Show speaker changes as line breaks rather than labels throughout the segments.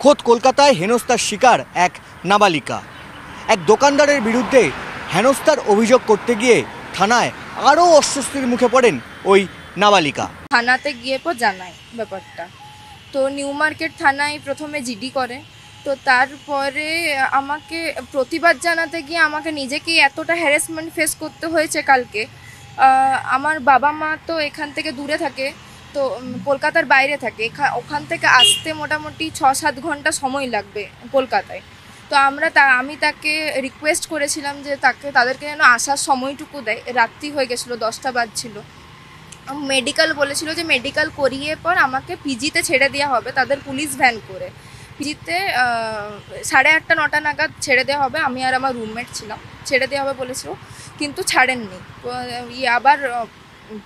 খোদ কলকাতায় হেনস্থার শিকার এক নাবালিকা। এক দোকানদারের বিরুদ্ধে হেনস্থার অভিযোগ করতে গিয়ে থানায় আরও অস্বস্তির মুখে পড়েন ওই নাবালিকা।
থানাতে গিয়ে পর জানায় ব্যাপারটা, তো নিউ মার্কেট থানায় প্রথমে জিডি করে, তো তারপরে আমাকে প্রতিবাদ জানাতে গিয়ে আমাকে নিজেকেই এতটা হ্যারাসমেন্ট ফেস করতে হয়েছে কালকে। আমার বাবা মা তো এখান থেকে দূরে থাকে, তো কলকাতার বাইরে থাকে, ওখান থেকে আসতে মোটামুটি 6-7 ঘন্টা সময় লাগবে কলকাতায়। তো আমি তাকে রিকোয়েস্ট করেছিলাম যে তাদেরকে যেন আসার সময়টুকু দেয়। রাত্রি হয়ে গেছিলো, 10টা বাজছিল। মেডিকেল বলেছিল যে মেডিকেল করিয়ে পর আমাকে পিজিতে ছেড়ে দেওয়া হবে, তাদের পুলিশ ভ্যান করে। পিজিতে 8:30-9টা নাগাদ ছেড়ে দেওয়া হবে। আমি আর আমার রুমমেট ছিলাম, ছেড়ে দেওয়া হবে বলেছিল, কিন্তু ছাড়েননি। আবার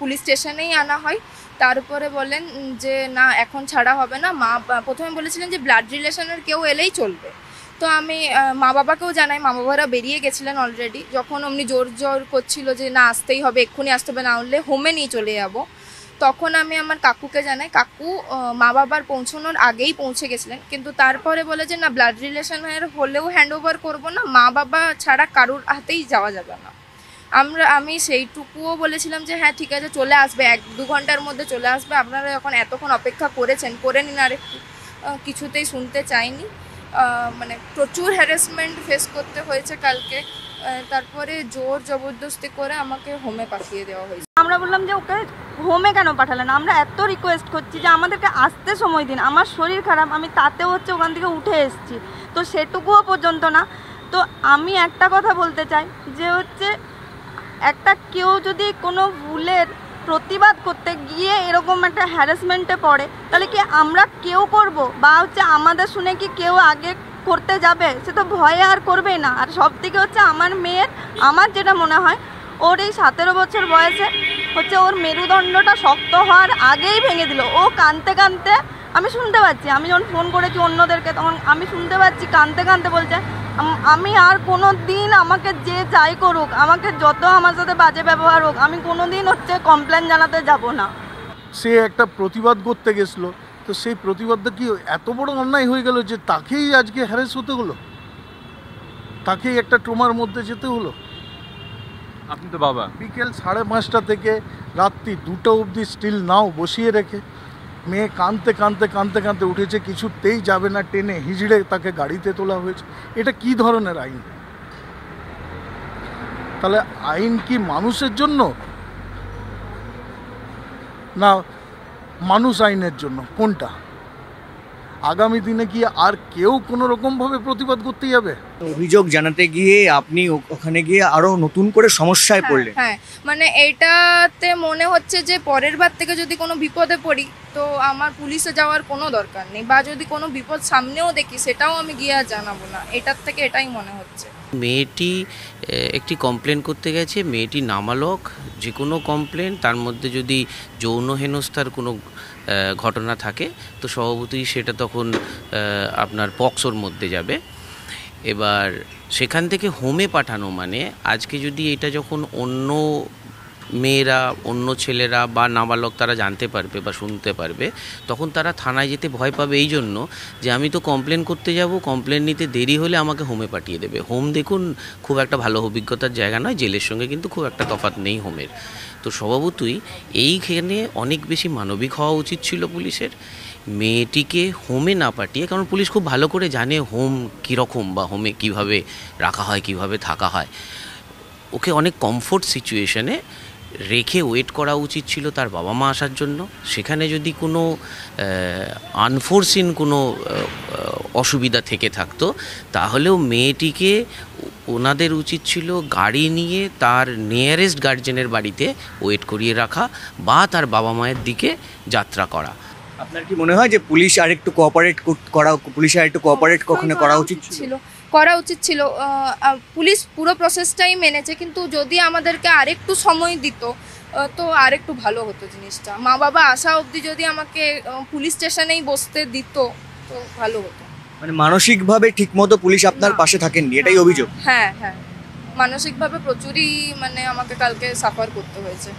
পুলিশ স্টেশনেই আনা হয়। তারপরে বলেন যে না, এখন ছাড়া হবে না। প্রথমে বলেছিলেন যে ব্লাড রিলেশনের কেউ এলেই চলবে। তো আমি মা বাবাকেও জানাই, মা বাবারা বেরিয়ে গেছিলেন অলরেডি। যখন অমনি জোর করছিল যে না আসতেই হবে, এক্ষুনি আসতে হবে, না হলে হোমে নিয়ে চলে যাব, তখন আমি আমার কাকুকে জানাই। কাকু মা বাবার পৌঁছানোর আগেই পৌঁছে গেছিলেন, কিন্তু তারপরে বলে যে না, ব্লাড রিলেশনের হলেও হ্যান্ড ওভার করবো না, মা বাবা ছাড়া কারুর হাতেই যাওয়া যাবে না। আমি সেইটুকুও বলেছিলাম যে হ্যাঁ ঠিক আছে, চলে আসবে, 1-2 ঘন্টার মধ্যে চলে আসবে, আপনারা যখন এতক্ষণ অপেক্ষা করেছেন করে নিন আরেকটু। কিছুতেই শুনতে চাইনি। মানে প্রচুর হ্যারাসমেন্ট ফেস করতে হয়েছে কালকে। তারপরে জোর জবরদস্তি করে আমাকে হোমে পাঠিয়ে দেওয়া হয়েছে।
আমরা বললাম যে ওকে হোমে কেন পাঠালেন, আমরা এত রিকোয়েস্ট করছি যে আমাদেরকে আসতে সময় দিন, আমার শরীর খারাপ, আমি তাতেও ওখান থেকে উঠে এসেছি, তো সেটুকুও পর্যন্ত না। তো আমি একটা কথা বলতে চাই যে কেউ যদি কোনো ভুলের প্রতিবাদ করতে গিয়ে এরকম একটা হ্যারাসমেন্টে পড়ে, তাহলে কি আমরা কেউ করব, বা আমাদের শুনে কি কেউ আগে করতে যাবে? সে তো ভয়ে আর করবেই না। আর সব থেকে আমার যেটা মনে হয়, ওর এই 17 বছর বয়সে ওর মেরুদণ্ডটা শক্ত হওয়ার আগেই ভেঙে দিল। ও কাঁদতে কাঁদতে, আমি শুনতে পাচ্ছি, আমি যখন ফোন করেছি অন্যদেরকে তখন আমি শুনতে পাচ্ছি কাঁদতে কাঁদতে বলছে আমি আর কোনো দিন, আমাকে যে যাই করুক, আমাকে যত আমার সাথে বাজে ব্যবহার হোক, আমি কোনো দিন কমপ্লেন জানাতে যাব না।
সে একটা প্রতিবাদ করতে গেছিলো, তো সেই প্রতিবাদটা কি এত বড় অন্যায় হয়ে গেল যে তাকেই আজকে হ্যারাস হতে হলো, তাকেই একটা ট্রমার মধ্যে যেতে হলো?
আপনি তো বাবা,
বিকেল 5:30 থেকে রাত্রি 2টা অবধি স্টিল নাও বসিয়ে রেখে মেয়ে কাঁদতে কাঁদতে কাঁদতে কাঁদতে উঠেছে, কিছুতেই যাবে না, টেনে হিজড়ে তাকে গাড়িতে তোলা হয়েছে। এটা কি ধরনের আইন? তাহলে আইন কি মানুষের জন্য না মানুষ আইনের জন্য? কোনটা? আগামী দিনে কি আর কেউ কোনো রকমভাবে প্রতিবাদ করতে যাবে?
অভিযোগ জানাতে গিয়ে আপনি ওখানে গিয়ে আরো নতুন করে সমস্যায় পড়লেন।
হ্যাঁ, মানে এইটাতে মনে হচ্ছে যে পরের বার থেকে যদি কোনো বিপদে পড়ি তো আমার পুলিশে যাওয়ার কোনো দরকার নেই, বা যদি কোনো বিপদ সামনেও দেখি সেটাও আমি গিয়ে আর জানাবো না। এটার থেকে এটাই মনে হচ্ছে।
মেয়েটি একটি কমপ্লেন করতে গেছে, মেয়েটি নাবালক। যে কোনো কমপ্লেন, তার মধ্যে যদি যৌন হেনস্থার কোনো ঘটনা থাকে তো স্বভাবতই সেটা তখন আপনার পক্সোর মধ্যে যাবে। এবার সেখান থেকে হোমে পাঠানো মানে, আজকে যদি এটা যখন অন্য মেয়েরা, অন্য ছেলেরা বা নাবালক তারা জানতে পারবে বা শুনতে পারবে, তখন তারা থানায় যেতে ভয় পাবে এই জন্য যে আমি তো কমপ্লেন করতে যাব, কমপ্লেন নিতে দেরি হলে আমাকে হোমে পাঠিয়ে দেবে। হোম দেখুন খুব একটা ভালো অভিজ্ঞতার জায়গা নয়, জেলের সঙ্গে কিন্তু খুব একটা তফাৎ নেই হোমের। তো স্বভাবতই এইখানে অনেক বেশি মানবিক হওয়া উচিত ছিল পুলিশের, মেয়েটিকে হোমে না পাঠিয়ে। কারণ পুলিশ খুব ভালো করে জানে হোম কীরকম বা হোমে কিভাবে রাখা হয়, কিভাবে থাকা হয়। ওকে অনেক কমফোর্ট সিচুয়েশনে রেখে ওয়েট করা উচিত ছিল তার বাবা মা আসার জন্য। সেখানে যদি কোনো আনফোরসিন কোনো অসুবিধা থেকে থাকতো তাহলেও মেয়েটিকে ওনাদের উচিত ছিল গাড়ি নিয়ে তার নিয়ারেস্ট গার্জেনের বাড়িতে ওয়েট করিয়ে রাখা বা তার বাবা মায়ের দিকে যাত্রা করা।
আপনার কি মনে হয় যে পুলিশ আরেকটু কোঅপারেট কখনো করা উচিত ছিল?
পুলিশ পুরো প্রসেসটাই মেনেছে, কিন্তু যদি আমাদেরকে আরেকটু সময় দিত তো আরেকটু ভালো হতো জিনিসটা। মা বাবা আসা অবধি যদি আমাকে পুলিশ স্টেশনেই বসতে দিত তো ভালো হতো।
মানে মানসিকভাবে ঠিকমতো পুলিশ আপনার পাশে থাকেননি, এটাই অভিযোগ?
হ্যাঁ, মানসিকভাবে প্রচুরই আমাকে কালকে সাফার করতে হয়েছে।